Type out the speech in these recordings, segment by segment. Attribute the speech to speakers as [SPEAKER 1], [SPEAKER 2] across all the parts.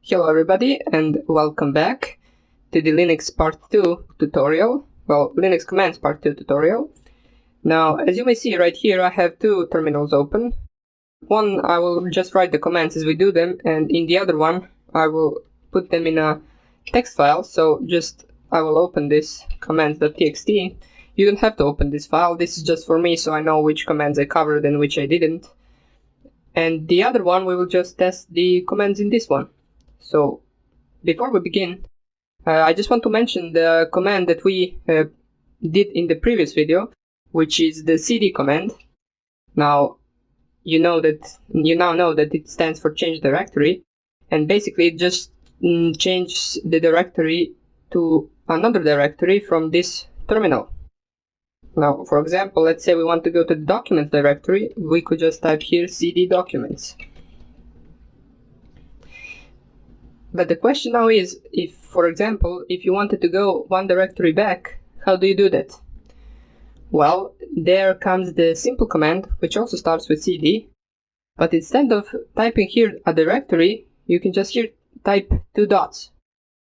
[SPEAKER 1] Hello everybody and welcome back to the Linux Part 2 tutorial, Linux Commands Part 2 tutorial. Now, as you may see right here, I have two terminals open. One, I will just write the commands as we do them, and in the other one, I will put them in a text file. So I will open this commands.txt. You don't have to open this file, this is just for me so I know which commands I covered and which I didn't. And the other one, we will just test the commands in this one. So, before we begin, I just want to mention the command that we did in the previous video, which is the cd command. Now, you now know that it stands for change directory, and basically it just changes the directory to another directory from this terminal. Now, for example, let's say we want to go to the documents directory, we could just type here cd documents. But the question now is, if, for example, if you wanted to go one directory back, how do you do that? Well, there comes the simple command, which also starts with cd, but instead of typing here a directory, you can just here type two dots,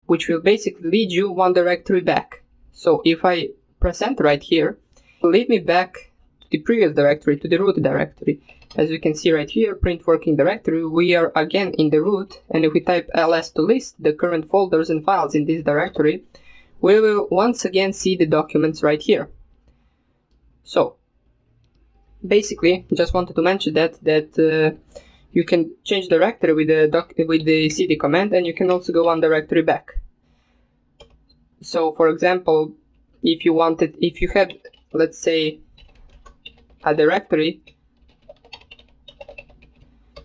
[SPEAKER 1] which will basically lead you one directory back. So if I press enter right here, it will lead me back to the previous directory, to the root directory. As you can see right here, print working directory, we are again in the root, and if we type ls to list the current folders and files in this directory, we will once again see the documents right here. So, basically, just wanted to mention that you can change directory with the cd command, and you can also go one directory back. So, for example, if you had, let's say, a directory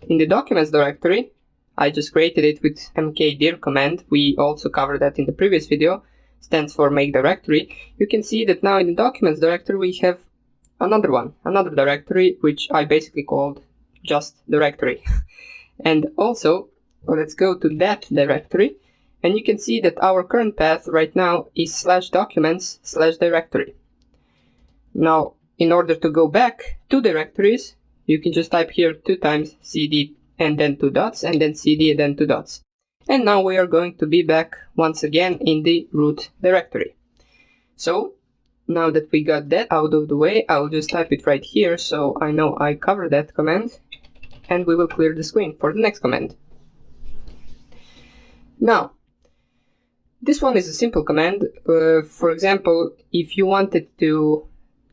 [SPEAKER 1] in the documents directory, I just created it with mkdir command. We also covered that in the previous video, stands for make directory. You can see that now in the documents directory we have another directory, which I basically called just directory. And also, let's go to that directory, and you can see that our current path right now is /documents/directory. Now, in order to go back two directories, you can just type here two times cd and then two dots, and then cd and then two dots. And now we are going to be back once again in the root directory. So, now that we got that out of the way, I'll just type it right here so I know I covered that command, and we will clear the screen for the next command. Now, this one is a simple command. For example, if you wanted to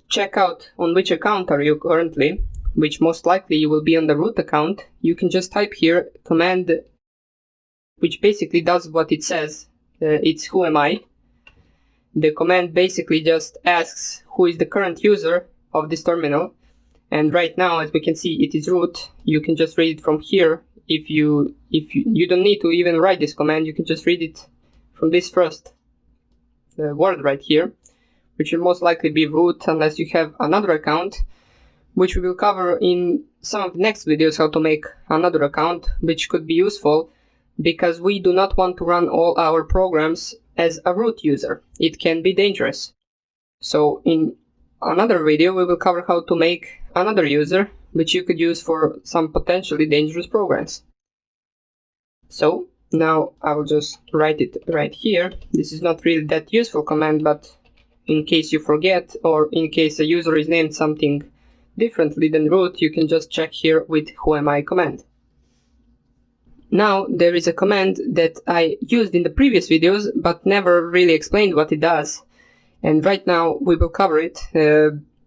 [SPEAKER 1] check out on which account are you currently, which most likely you will be on the root account, you can just type here command, which basically does what it says. It's who am I. The command basically just asks who is the current user of this terminal, and right now, as we can see, it is root. You can just read it from here. If you don't need to even write this command, you can just read it from this first word right here, which will most likely be root unless you have another account, which we will cover in some of the next videos, how to make another account, which could be useful because we do not want to run all our programs as a root user. It can be dangerous. So in another video we will cover how to make another user, which you could use for some potentially dangerous programs. So now I will just write it right here. This is not really that useful command, but in case you forget, or in case a user is named something differently than root, you can just check here with who am I command. Now there is a command that I used in the previous videos but never really explained what it does, and right now we will cover it.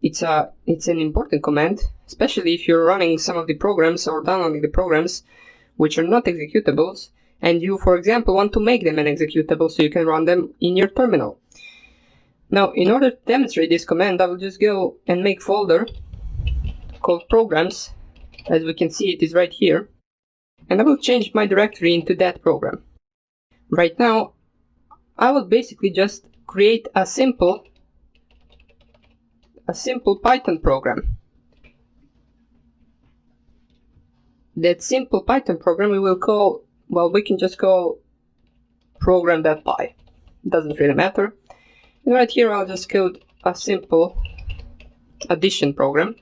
[SPEAKER 1] It's an important command, especially if you're running some of the programs or downloading the programs which are not executables, and you, for example, want to make them an executable so you can run them in your terminal. Now, in order to demonstrate this command, I will just go and make folder called programs. As we can see, it is right here, and I will change my directory into that program. Right now, I will basically just create a simple Python program. That simple Python program we will call, we can just call program.py. Doesn't really matter. And right here I'll just code a simple addition program.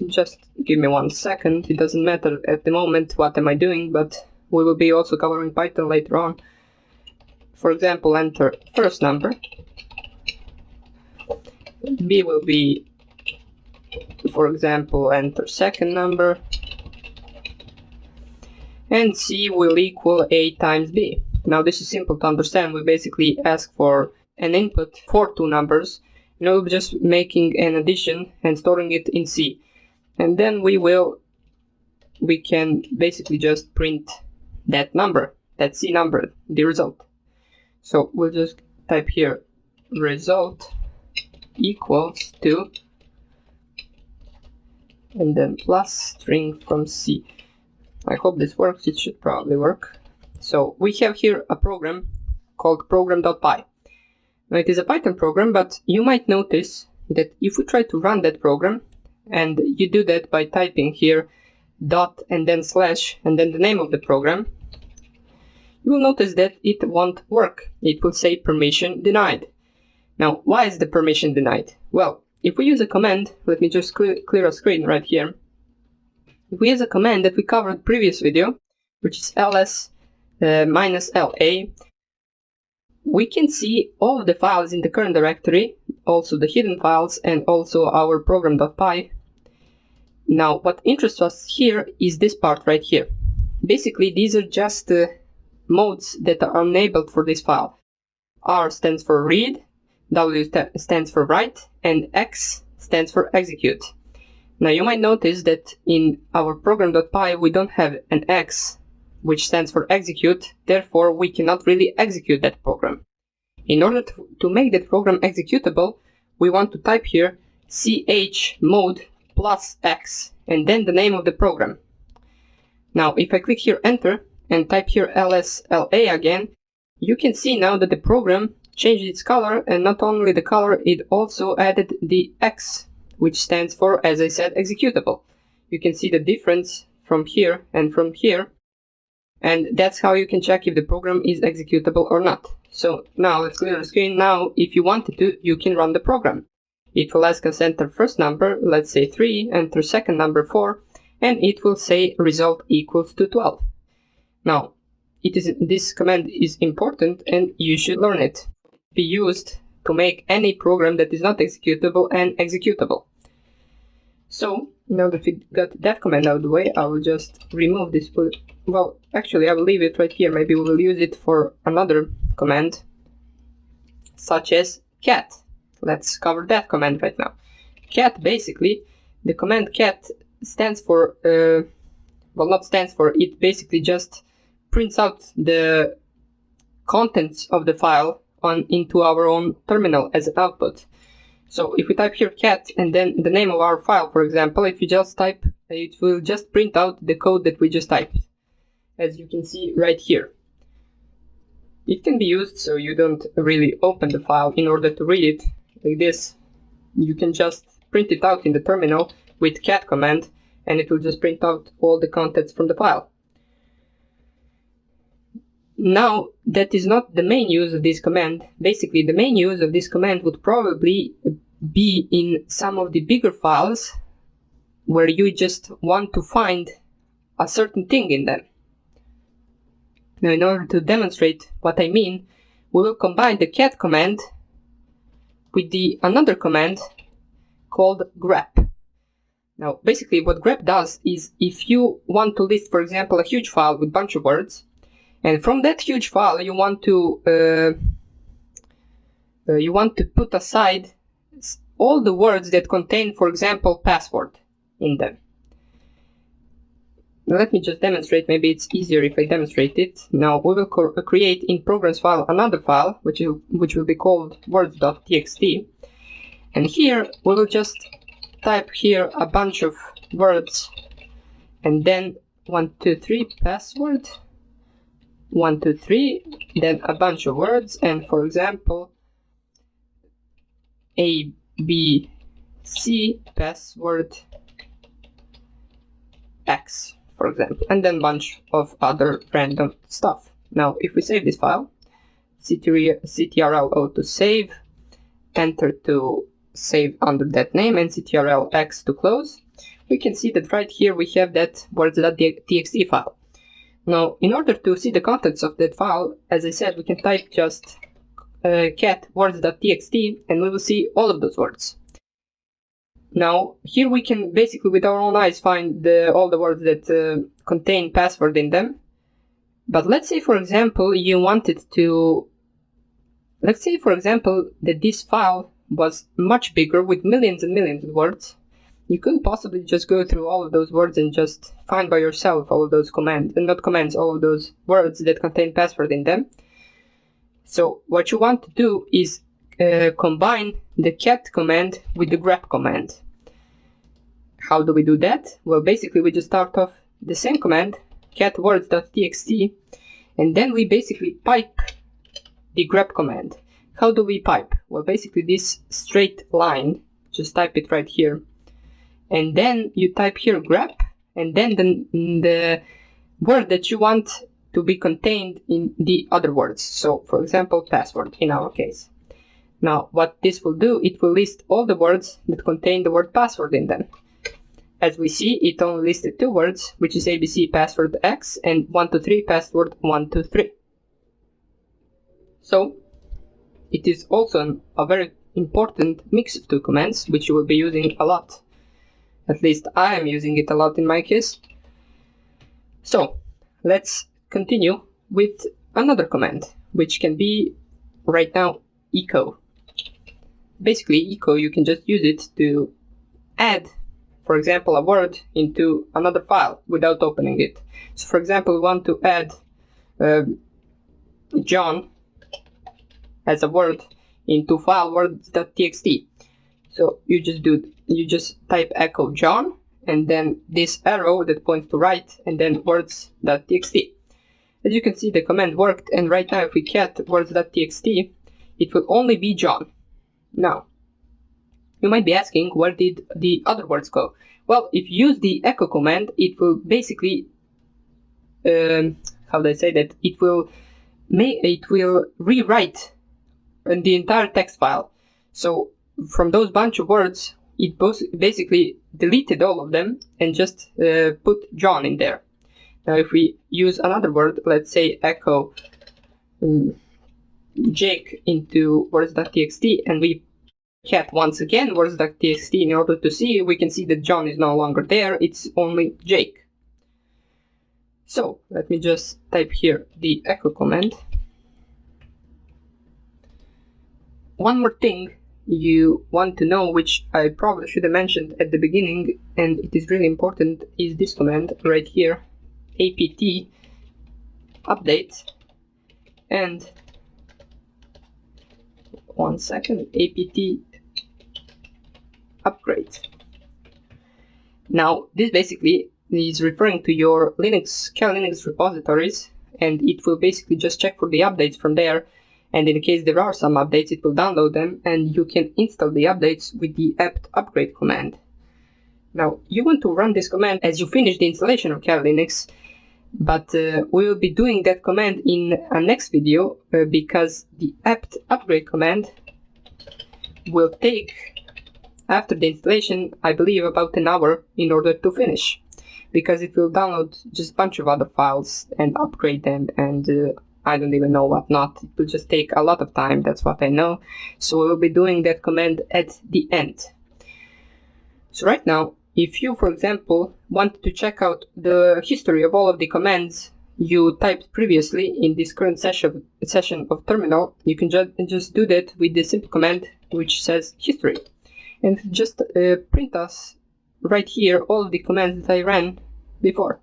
[SPEAKER 1] Just give me 1 second. It doesn't matter at the moment what am I doing, but We will be also covering Python later on. For example, enter first number. B will be, for example, enter second number. And C will equal A times B. Now this is simple to understand. We basically ask for an input for two numbers. We're just making an addition and storing it in C. And then we can basically just print that number, that C number, the result. So we'll just type here result equals to, and then plus string from C. I hope this works. It should probably work. So we have here a program called program.py. Now it is a Python program, but you might notice that if we try to run that program, and you do that by typing here dot and then slash and then the name of the program, you will notice that it won't work. It will say permission denied. Now, why is the permission denied? Well, if we use a command, let me just clear a screen right here. If we use a command that we covered previous video, which is ls -la, we can see all of the files in the current directory, also the hidden files, and also our program.py. Now, what interests us here is this part right here. Basically, these are just modes that are enabled for this file. R stands for read, W stands for write, and X stands for execute. Now, you might notice that in our program.py we don't have an X, which stands for execute, therefore we cannot really execute that program. In order to make that program executable, we want to type here chmod plus X and then the name of the program. Now, if I click here enter and type here LSLA again, you can see now that the program changed its color, and not only the color, it also added the X, which stands for, as I said, executable. You can see the difference from here and from here, and that's how you can check if the program is executable or not. So now let's clear the screen. Now, if you wanted to, you can run the program. It will ask us enter first number, let's say 3, enter second number 4, and it will say result equals to 12. Now, this command is important and you should learn it. Be used to make any program that is not executable and executable. So now that we got that command out of the way, I will just remove this. Well, actually, I will leave it right here. Maybe we will use it for another command, such as cat. Let's cover that command right now. Cat, basically, the command cat stands for, well, not stands for, it basically just prints out the contents of the file into our own terminal as an output. So if we type here cat and then the name of our file, for example, if you just type, it will just print out the code that we just typed, as you can see right here. It can be used so you don't really open the file in order to read it like this. You can just print it out in the terminal with cat command and it will just print out all the contents from the file. Now, that is not the main use of this command. Basically, the main use of this command would probably be in some of the bigger files where you just want to find a certain thing in them. Now, in order to demonstrate what I mean, we will combine the cat command with another command called grep. Now, basically what grep does is if you want to list, for example, a huge file with a bunch of words, and from that huge file you want to put aside all the words that contain, for example, password in them. Now, let me just demonstrate. Maybe it's easier if I demonstrate it. Now we will create in programs file another file which will be called words.txt, and here we will just type here a bunch of words and then 1, 2, 3 password, 1, 2, 3, then a bunch of words, and for example A, B, C, password X, for example, and then a bunch of other random stuff. Now if we save this file, ctrl-O to save, enter to save under that name, and ctrl-X to close, we can see that right here we have that words.txt file. Now, in order to see the contents of that file, as I said, we can type just cat words.txt, as I said, we can type just cat words.txt, and we will see all of those words. Now, here we can basically with our own eyes find all the words that contain password in them. But let's say, for example, that this file was much bigger with millions and millions of words. You couldn't possibly just go through all of those words and just find by yourself all of those all of those words that contain password in them. So what you want to do is combine the cat command with the grep command. How do we do that? Well, basically we just start off the same command, cat words.txt, and then we basically pipe the grep command. How do we pipe? Well, basically this straight line, just type it right here, and then you type here grep, and then the word that you want to be contained in the other words. So, for example, password in our case. Now, what this will do, it will list all the words that contain the word password in them. As we see, it only listed 2 words, which is ABC password X and 123 password 123. So, it is also a very important mix of 2 commands, which you will be using a lot. At least I am using it a lot in my case. So, let's continue with another command, which can be right now echo. Basically, echo, you can just use it to add, for example, a word into another file without opening it. So, for example, we want to add John as a word into file words.txt. So you just type echo John, and then this arrow that points to right, and then words.txt. As you can see, the command worked, and right now if we cat words.txt, it will only be John. Now, you might be asking, where did the other words go? Well, if you use the echo command, it will basically, how do I say that? It will rewrite the entire text file. So from those bunch of words, it basically deleted all of them and just put John in there. Now, if we use another word, let's say echo Jake into words.txt, and we cat once again words.txt in order to see, we can see that John is no longer there, it's only Jake. So let me just type here the echo command. One more thing you want to know, which I probably should have mentioned at the beginning, and it is really important, is this command right here, apt update, and one second, apt upgrade. Now, this basically is referring to your kernel Linux repositories, and it will basically just check for the updates from there, and in case there are some updates, it will download them, and you can install the updates with the apt upgrade command. Now, you want to run this command as you finish the installation of kernel Linux, but we will be doing that command in a next video because the apt upgrade command will take, after the installation, I believe about an hour in order to finish, because it will download just a bunch of other files and upgrade them, and I don't even know what not. It will just take a lot of time, that's what I know. So we will be doing that command at the end. So right now, if you, for example, want to check out the history of all of the commands you typed previously in this current session of terminal, you can just do that with the simple command which says history. And just print us right here all of the commands that I ran before.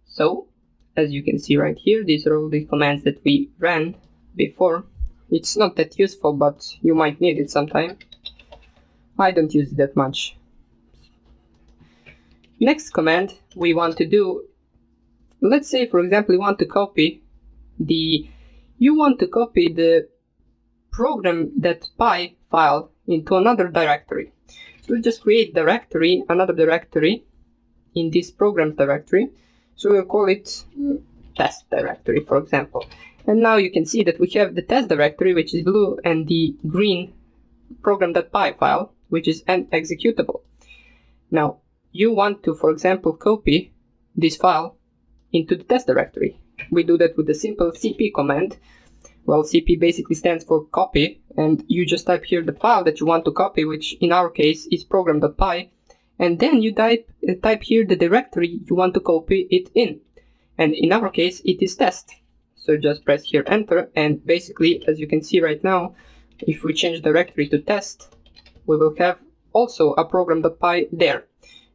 [SPEAKER 1] So, as you can see right here, these are all the commands that we ran before. It's not that useful, but you might need it sometime. I don't use it that much. Next command we want to do, let's say for example you want to copy the program.py file into another directory. So we'll just create another directory in this program directory. So we'll call it test directory, for example. And now you can see that we have the test directory, which is blue, and the green program.py file, which is an executable. Now, you want to, for example, copy this file into the test directory. We do that with the simple cp command. Well, cp basically stands for copy, and you just type here the file that you want to copy, which in our case is program.py, and then you type here the directory you want to copy it in. And in our case, it is test. So just press here enter, and basically, as you can see right now, if we change directory to test, we will have also a program.py there.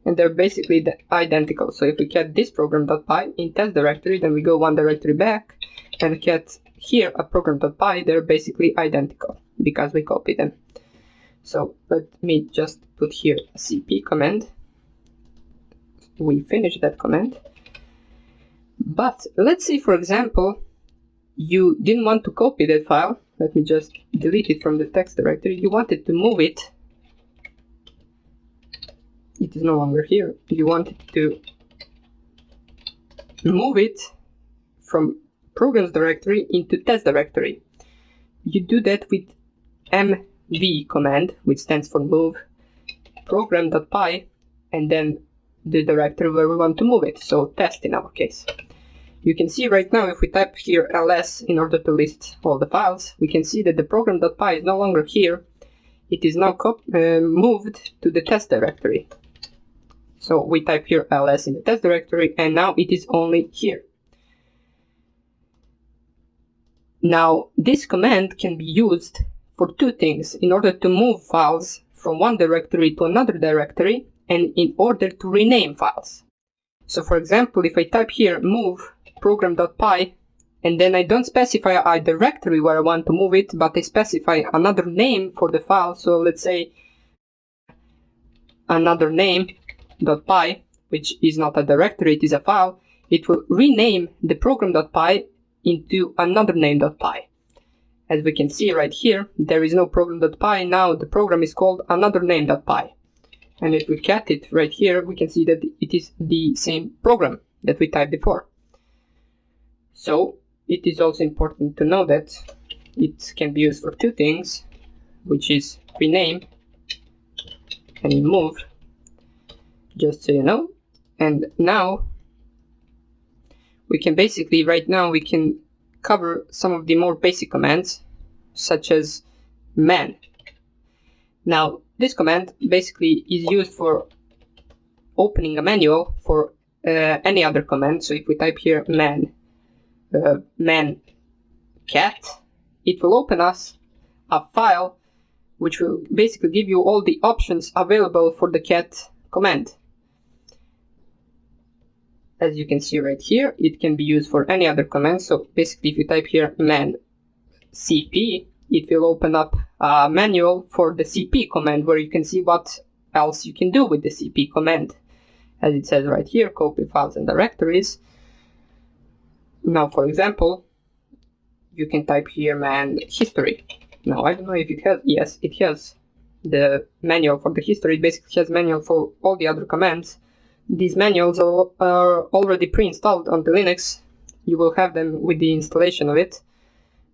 [SPEAKER 1] And they're basically identical. So if we get this program.py in test directory, then we go one directory back and get here a program.py, they're basically identical because we copied them. So let me just put here a cp command. We finish that command. But let's say, for example, you didn't want to copy that file. Let me just delete it from the text directory. You wanted to move it. It is no longer here. You wanted to move it from programs directory into test directory. You do that with mv command, which stands for move program.py, and then the directory where we want to move it, so test in our case. You can see right now, if we type here ls in order to list all the files, we can see that the program.py is no longer here. It is now moved to the test directory. So we type here ls in the test directory, and now it is only here. Now, this command can be used for two things: in order to move files from one directory to another directory, and in order to rename files. So for example, if I type here move program.py, and then I don't specify a directory where I want to move it, but I specify another name for the file, so let's say another name.py, which is not a directory, it is a file, it will rename the program.py into another name.py. As we can see right here, there is no program.py, now the program is called another name.py. And if we cat it right here, we can see that it is the same program that we typed before. So it is also important to know that it can be used for two things, which is rename and move, just so you know. And now we can basically, right now, we can cover some of the more basic commands, such as man. Now, this command basically is used for opening a manual for any other command. So if we type here man cat, it will open us a file which will basically give you all the options available for the cat command. As you can see right here, it can be used for any other command. So basically, if you type here man cp, it will open up a manual for the cp command, where you can see what else you can do with the cp command. As it says right here, copy files and directories. Now, for example, you can type here man history. Now, I don't know if it has, yes, it has the manual for the history. It basically has manual for all the other commands. These manuals are already pre-installed on the Linux. You will have them with the installation of it.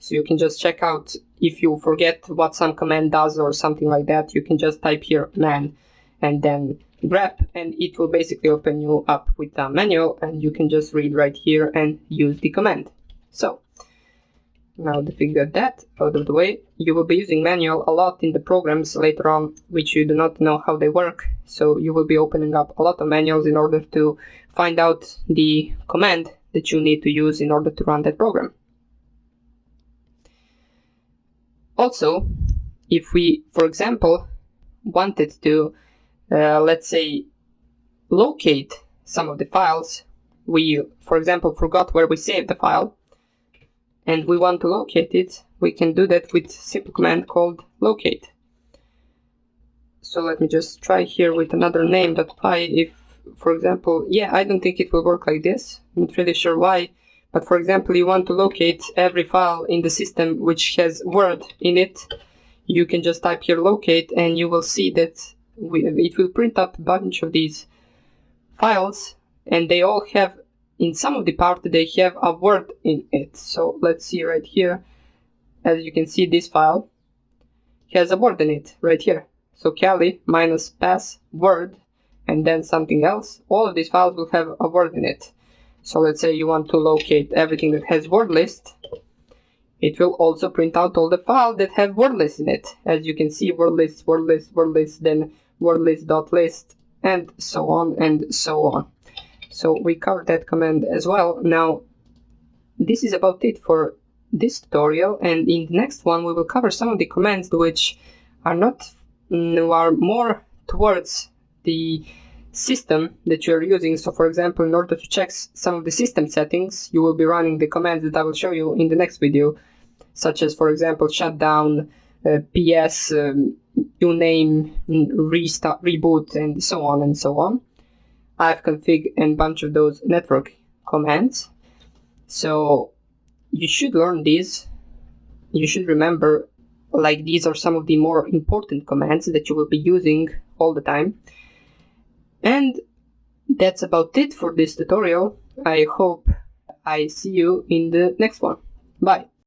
[SPEAKER 1] So you can just check out if you forget what some command does or something like that. You can just type here man and then grep, and it will basically open you up with a manual, and you can just read right here and use the command. So now that we got that out of the way, you will be using manual a lot in the programs later on, which you do not know how they work. So you will be opening up a lot of manuals in order to find out the command that you need to use in order to run that program. Also, if we, for example, wanted to, let's say, locate some of the files, we, for example, forgot where we saved the file, and we want to locate it, we can do that with a simple command called locate. So let me just try here with another name.py. If, for example, yeah, I don't think it will work like this. I'm not really sure why. But for example, you want to locate every file in the system which has Word in it, you can just type here locate, and you will see that it will print up a bunch of these files, and they all have, in some of the part, they have a word in it. So let's see right here. As you can see, this file has a word in it right here. So Kali minus pass word, and then something else, all of these files will have a word in it. So let's say you want to locate everything that has word list. It will also print out all the files that have word list in it. As you can see, word list, word list, word list, then word list.list, and so on and so on. So we covered that command as well. Now, this is about it for this tutorial, and in the next one we will cover some of the commands which are more towards the system that you're using. So for example, in order to check some of the system settings, you will be running the commands that I will show you in the next video, such as, for example, shutdown, ps, uname, restart, reboot, and so on and so on. ifconfig and a bunch of those network commands. So you should learn these. You should remember, like, these are some of the more important commands that you will be using all the time. And that's about it for this tutorial. I hope I see you in the next one. Bye.